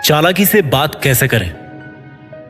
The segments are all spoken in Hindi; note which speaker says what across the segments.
Speaker 1: चालाकी से बात कैसे करें।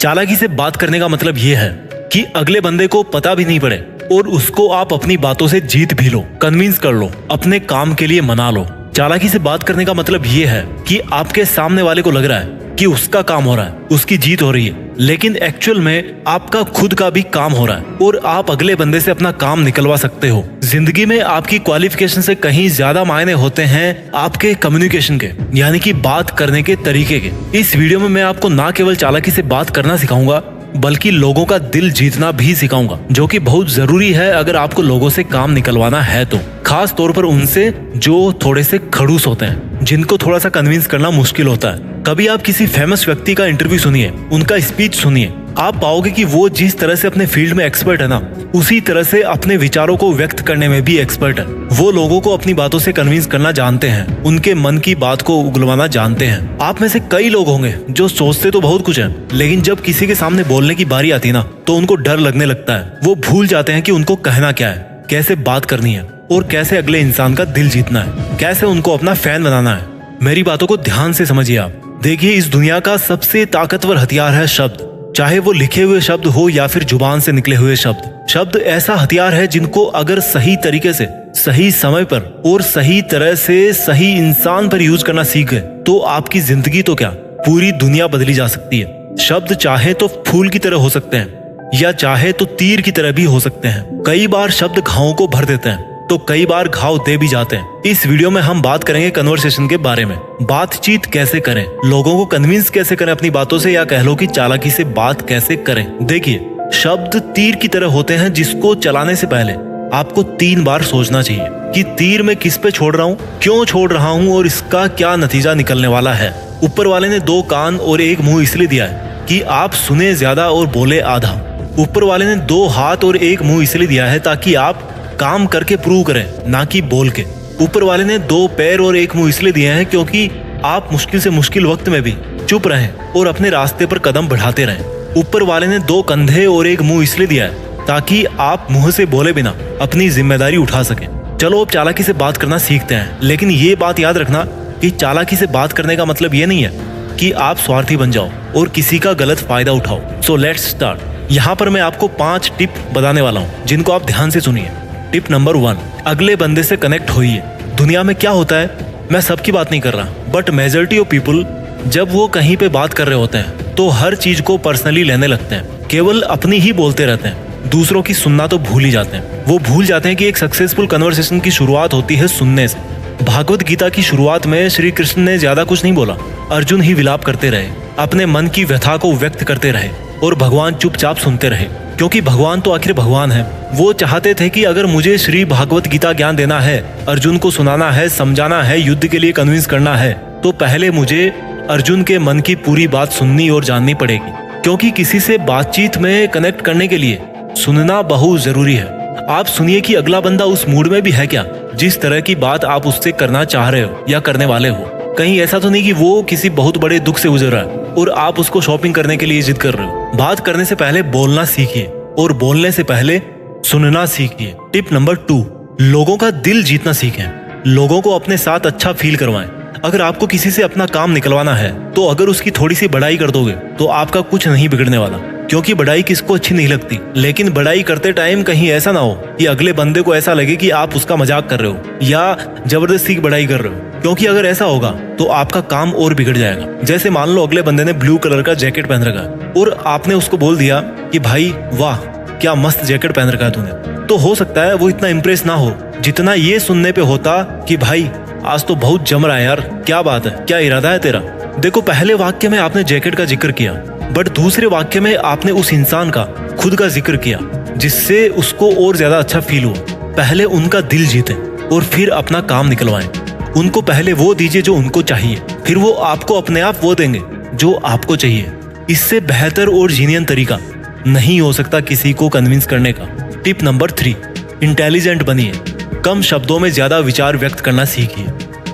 Speaker 1: चालाकी से बात करने का मतलब यह है कि अगले बंदे को पता भी नहीं पड़े और उसको आप अपनी बातों से जीत भी लो, कन्विंस कर लो, अपने काम के लिए मना लो। चालाकी से बात करने का मतलब यह है कि आपके सामने वाले को लग रहा है कि उसका काम हो रहा है, उसकी जीत हो रही है, लेकिन एक्चुअल में आपका खुद का भी काम हो रहा है और आप अगले बंदे से अपना काम निकलवा सकते हो। जिंदगी में आपकी क्वालिफिकेशन से कहीं ज्यादा मायने होते हैं आपके कम्युनिकेशन के, यानी कि बात करने के तरीके के। इस वीडियो में मैं आपको ना केवल चालाकी से बात करना सिखाऊंगा बल्कि लोगों का दिल जीतना भी सिखाऊंगा, जो कि बहुत जरूरी है अगर आपको लोगों से काम निकलवाना है तो। खास तौर पर उनसे जो थोड़े से खड़ूस होते हैं, जिनको थोड़ा सा कन्विंस करना मुश्किल होता है। कभी आप किसी फेमस व्यक्ति का इंटरव्यू सुनिए, उनका स्पीच सुनिए, आप पाओगे कि वो जिस तरह से अपने फील्ड में एक्सपर्ट है ना, उसी तरह से अपने विचारों को व्यक्त करने में भी एक्सपर्ट है। वो लोगों को अपनी बातों से कन्विंस करना जानते हैं, उनके मन की बात को उगलवाना जानते हैं। आप में से कई लोग होंगे जो सोचते तो बहुत कुछ है, लेकिन जब किसी के सामने बोलने की बारी आती है ना, तो उनको डर लगने लगता है। वो भूल जाते हैं कि उनको कहना क्या है, कैसे बात करनी है और कैसे अगले इंसान का दिल जीतना है, कैसे उनको अपना फैन बनाना है। मेरी बातों को ध्यान से समझिए आप। देखिए, इस दुनिया का सबसे ताकतवर हथियार है शब्द, चाहे वो लिखे हुए शब्द हो या फिर जुबान से निकले हुए शब्द। शब्द ऐसा हथियार है जिनको अगर सही तरीके से, सही समय पर और सही तरह से सही इंसान पर यूज करना सीख गए तो आपकी जिंदगी तो क्या, पूरी दुनिया बदली जा सकती है। शब्द चाहे तो फूल की तरह हो सकते हैं या चाहे तो तीर की तरह भी हो सकते हैं। कई बार शब्द घावों को भर देते हैं तो कई बार घाव दे भी जाते हैं। इस वीडियो में हम बात करेंगे कन्वर्सेशन के बारे में। बातचीत कैसे करें, लोगों को कन्विंस कैसे करें अपनी बातों से, या कह लो कि चालाकी से बात कैसे करें। देखिए, शब्द तीर की तरह होते हैं जिसको चलाने से पहले आपको 3 बार सोचना चाहिए कि तीर मैं किस पे छोड़ रहा हूँ, क्यों छोड़ रहा हूँ और इसका क्या नतीजा निकलने वाला है। ऊपर वाले ने 2 कान और 1 मुंह इसलिए दिया है कि आप सुने ज्यादा और बोले आधा। ऊपर वाले ने 2 हाथ और 1 मुंह इसलिए दिया है ताकि आप काम करके प्रूव करें, ना कि बोल के। ऊपर वाले ने 2 पैर और 1 मुंह इसलिए दिए हैं क्योंकि आप मुश्किल से मुश्किल वक्त में भी चुप रहें और अपने रास्ते पर कदम बढ़ाते रहें। ऊपर वाले ने 2 कंधे और 1 मुंह इसलिए दिया है ताकि आप मुंह से बोले बिना अपनी जिम्मेदारी उठा सकें। चलो अब चालाकी से बात करना सीखते हैं, लेकिन ये बात याद रखना कि चालाकी से बात करने का मतलब ये नहीं है कि आप स्वार्थी बन जाओ और किसी का गलत फायदा उठाओ। So let's start. यहाँ पर मैं आपको 5 टिप बताने वाला हूँ जिनको आप ध्यान से सुनिए। टिप नंबर 1, अगले बंदे से कनेक्ट होइए। दुनिया में क्या होता है, मैं सबकी बात नहीं कर रहा, बट मेजॉरिटी ऑफ पीपल जब वो कहीं पे बात कर रहे होते हैं तो हर चीज को पर्सनली लेने लगते हैं, केवल अपनी ही बोलते रहते हैं, दूसरों की सुनना तो भूल ही जाते हैं। वो भूल जाते हैं कि एक सक्सेसफुल कन्वर्सेशन की शुरुआत होती है सुनने से। भागवत गीता की शुरुआत में श्री कृष्ण ने ज्यादा कुछ नहीं बोला, अर्जुन ही विलाप करते रहे, अपने मन की व्यथा को व्यक्त करते रहे और भगवान चुपचाप सुनते रहे, क्योंकि भगवान तो आखिर भगवान है। वो चाहते थे कि अगर मुझे श्री भागवत गीता ज्ञान देना है, अर्जुन को सुनाना है, समझाना है, युद्ध के लिए कन्विंस करना है, तो पहले मुझे अर्जुन के मन की पूरी बात सुननी और जाननी पड़ेगी। क्योंकि किसी से बातचीत में कनेक्ट करने के लिए सुनना बहुत जरूरी है। आप सुनिए कि अगला बंदा उस मूड में भी है क्या, जिस तरह की बात आप उससे करना चाह रहे हो या करने वाले हो। कहीं ऐसा तो नहीं कि वो किसी बहुत बड़े दुख से गुजर रहा है और आप उसको शॉपिंग करने के लिए जिद कर रहे हो। बात करने से पहले बोलना सीखिए और बोलने से पहले सुनना सीखिए। टिप नंबर 2, लोगों का दिल जीतना सीखें। लोगों को अपने साथ अच्छा फील करवाएं। अगर आपको किसी से अपना काम निकलवाना है तो अगर उसकी थोड़ी सी बड़ाई कर दोगे तो आपका कुछ नहीं बिगड़ने वाला, क्योंकि बड़ाई किसको अच्छी नहीं लगती। लेकिन बड़ाई करते टाइम कहीं ऐसा ना हो कि अगले बंदे को ऐसा लगे कि आप उसका मजाक कर रहे हो या जबरदस्ती की बड़ाई कर रहे हो, क्योंकि अगर ऐसा होगा तो आपका काम और बिगड़ जाएगा। जैसे मान लो अगले बंदे ने ब्लू कलर का जैकेट पहन रखा है और आपने उसको बोल दिया कि भाई वाह क्या मस्त जैकेट पहन रखा है तूने, तो हो सकता है वो इतना इम्प्रेस ना हो जितना ये सुनने पे होता कि भाई आज तो बहुत जम रहा है यार, क्या बात है, क्या इरादा है तेरा। देखो, पहले वाक्य में आपने जैकेट का जिक्र किया, बट दूसरे वाक्य में आपने उस इंसान का खुद का जिक्र किया, जिससे उसको और ज्यादा अच्छा फील हुआ। पहले उनका दिल जीते और फिर अपना काम निकलवाएं। उनको पहले वो दीजिए जो उनको चाहिए, फिर वो आपको अपने आप वो देंगे जो आपको चाहिए। इससे बेहतर और जीनियन तरीका नहीं हो सकता किसी को कन्विंस करने का। टिप नंबर 3, इंटेलिजेंट बनिए। कम शब्दों में ज्यादा विचार व्यक्त करना सीखिए।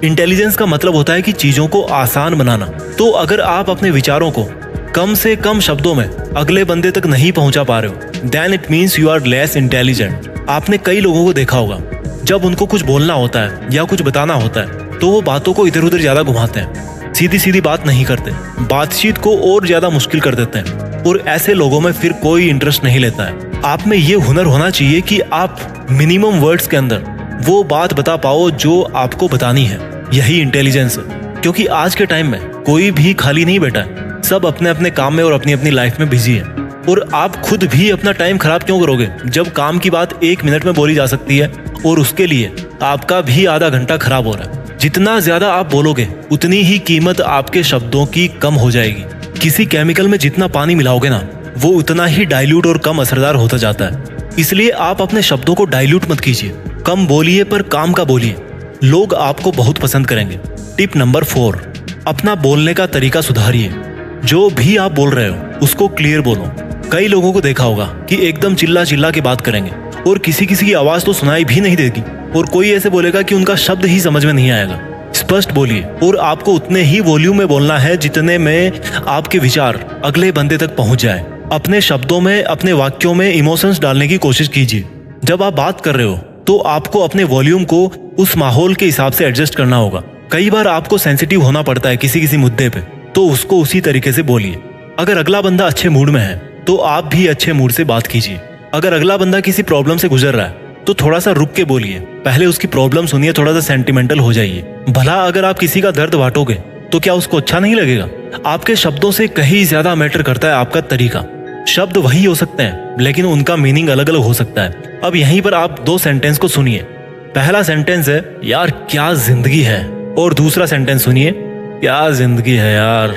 Speaker 1: इंटेलिजेंस का मतलब होता है कि चीजों को आसान बनाना। तो अगर आप अपने विचारों को कम से कम शब्दों में अगले बंदे तक नहीं पहुंचा पा रहे हो, then it means you are less intelligent. आपने कई लोगों को देखा होगा, जब उनको कुछ बोलना होता है या कुछ बताना होता है तो वो बातों को इधर उधर ज्यादा घुमाते हैं सीधी सीधी बात नहीं करते, बातचीत को और ज्यादा मुश्किल कर देते हैं और ऐसे लोगों में फिर कोई इंटरेस्ट नहीं लेता है। आप में ये हुनर होना चाहिए कि आप मिनिमम वर्ड्स के अंदर वो बात बता पाओ जो आपको बतानी है। यही इंटेलिजेंस है, क्योंकि आज के टाइम में कोई भी खाली नहीं बैठा है, सब अपने अपने काम में और अपनी अपनी लाइफ में बिजी है। और आप खुद भी अपना टाइम खराब क्यों करोगे जब काम की बात 1 मिनट में बोली जा सकती है और उसके लिए आपका भी आधा घंटा खराब हो रहा है। जितना ज्यादा आप बोलोगे उतनी ही कीमत आपके शब्दों की कम हो जाएगी। किसी केमिकल में जितना पानी मिलाओगे ना, वो उतना ही डाइल्यूट और कम असरदार होता जाता है। इसलिए आप अपने शब्दों को डाइल्यूट मत कीजिए, कम बोलिए पर काम का बोलिए, लोग आपको बहुत पसंद करेंगे। टिप नंबर 4, अपना बोलने का तरीका सुधारिए। जो भी आप बोल रहे हो उसको क्लियर बोलो। कई लोगों को देखा होगा कि एकदम चिल्ला चिल्ला के बात करेंगे और किसी किसी की आवाज तो सुनाई भी नहीं देगी और कोई ऐसे बोलेगा कि उनका शब्द ही समझ में नहीं आएगा। स्पष्ट बोलिए और आपको उतने ही वॉल्यूम में बोलना है जितने में आपके विचार अगले बंदे तक पहुंच जाए। अपने शब्दों में, अपने वाक्यों में इमोशंस डालने की कोशिश कीजिए। जब आप बात कर रहे हो तो आपको अपने वॉल्यूम को उस माहौल के हिसाब से एडजस्ट करना होगा। कई बार आपको सेंसिटिव होना पड़ता है किसी किसी मुद्दे पे, तो उसको उसी तरीके से बोलिए। अगर अगला बंदा अच्छे मूड में है तो आप भी अच्छे मूड से बात कीजिए। अगर अगला बंदा किसी प्रॉब्लम से गुजर रहा है तो थोड़ा सा रुक के बोलिए, पहले उसकी प्रॉब्लम सुनिए, थोड़ा सा सेंटिमेंटल हो जाइए। भला अगर आप किसी का दर्द बांटोगे तो क्या उसको अच्छा नहीं लगेगा? आपके शब्दों से कहीं ज्यादा मैटर करता है आपका तरीका। शब्द वही हो सकते हैं लेकिन उनका मीनिंग अलग अलग हो सकता है। अब यहीं पर आप 2 सेंटेंस को सुनिए। पहला सेंटेंस है, यार क्या जिंदगी है, और दूसरा सेंटेंस सुनिए, क्या जिंदगी है यार।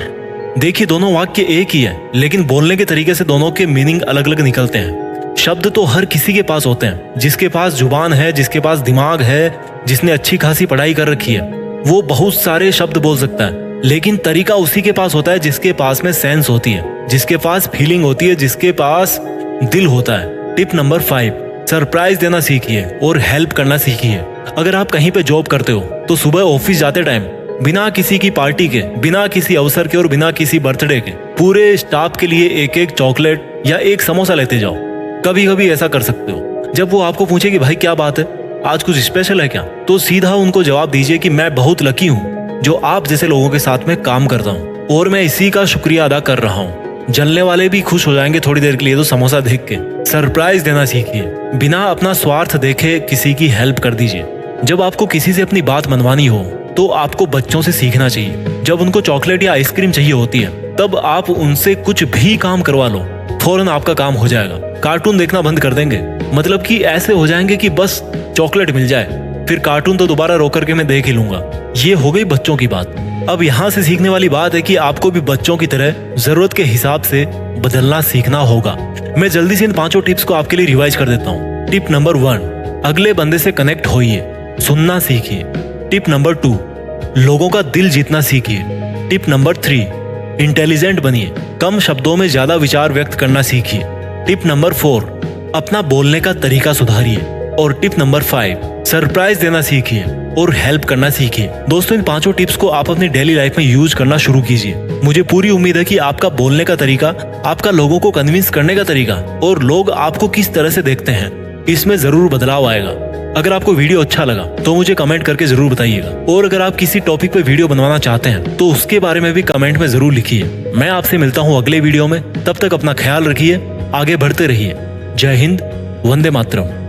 Speaker 1: देखिए दोनों वाक्य एक ही है लेकिन बोलने के तरीके से दोनों के मीनिंग अलग अलग निकलते हैं। शब्द तो हर किसी के पास होते हैं, जिसके पास जुबान है, जिसके पास दिमाग है, जिसने अच्छी खासी पढ़ाई कर रखी है, वो बहुत सारे शब्द बोल सकता है। लेकिन तरीका उसी के पास होता है जिसके पास में सेंस होती है, जिसके पास फीलिंग होती है, जिसके पास दिल होता है। टिप नंबर 5, सरप्राइज देना सीखिए और हेल्प करना सीखिए। अगर आप कहीं पे जॉब करते हो तो सुबह ऑफिस जाते टाइम बिना किसी की पार्टी के, बिना किसी अवसर के और बिना किसी बर्थडे के पूरे स्टाफ के लिए एक एक चॉकलेट या एक समोसा लेते जाओ। कभी कभी ऐसा कर सकते हो। जब वो आपको पूछे कि भाई क्या बात है, आज कुछ स्पेशल है क्या, तो सीधा उनको जवाब दीजिए कि मैं बहुत लकी हूँ जो आप जैसे लोगों के साथ में काम करता हूँ और मैं इसी का शुक्रिया अदा कर रहा हूँ। जलने वाले भी खुश हो जाएंगे थोड़ी देर के लिए तो समोसा देख के। सरप्राइज देना सीखिए, बिना अपना स्वार्थ देखे किसी की हेल्प कर दीजिए। जब आपको किसी से अपनी बात मनवानी हो तो आपको बच्चों से सीखना चाहिए। जब उनको चॉकलेट या आइसक्रीम चाहिए होती है तब आप उनसे कुछ भी काम करवा लो, फौरन आपका काम हो जाएगा। कार्टून देखना बंद कर देंगे, मतलब कि ऐसे हो जाएंगे कि बस चॉकलेट मिल जाए, फिर कार्टून तो दोबारा रोक करके मैं देख ही लूंगा। ये हो गई बच्चों की बात। अब यहाँ से सीखने वाली बात है कि आपको भी बच्चों की तरह जरूरत के हिसाब से बदलना सीखना होगा। मैं जल्दी से इन 5 टिप्स को आपके लिए रिवाइज कर देता हूँ। टिप नंबर 1, अगले बंदे से कनेक्ट होइए, सुनना सीखिए। टिप नंबर 2, लोगों का दिल जीतना सीखिए। टिप नंबर 3, इंटेलिजेंट बनिए, कम शब्दों में ज्यादा विचार व्यक्त करना सीखिए। टिप नंबर 4, अपना बोलने का तरीका सुधारिए। और टिप नंबर 5, सरप्राइज देना सीखिए और हेल्प करना सीखिए। दोस्तों इन 5 टिप्स को आप अपनी डेली लाइफ में यूज करना शुरू कीजिए। मुझे पूरी उम्मीद है कि आपका बोलने का तरीका, आपका लोगों को कन्विंस करने का तरीका और लोग आपको किस तरह से देखते हैं, इसमें जरूर बदलाव आएगा। अगर आपको वीडियो अच्छा लगा तो मुझे कमेंट करके जरूर बताइएगा, और अगर आप किसी टॉपिक पे वीडियो बनवाना चाहते हैं तो उसके बारे में भी कमेंट में जरूर लिखिए। मैं आपसे मिलता हूँ अगले वीडियो में, तब तक अपना ख्याल रखिए, आगे बढ़ते रहिए। जय हिंद, वंदे मातरम।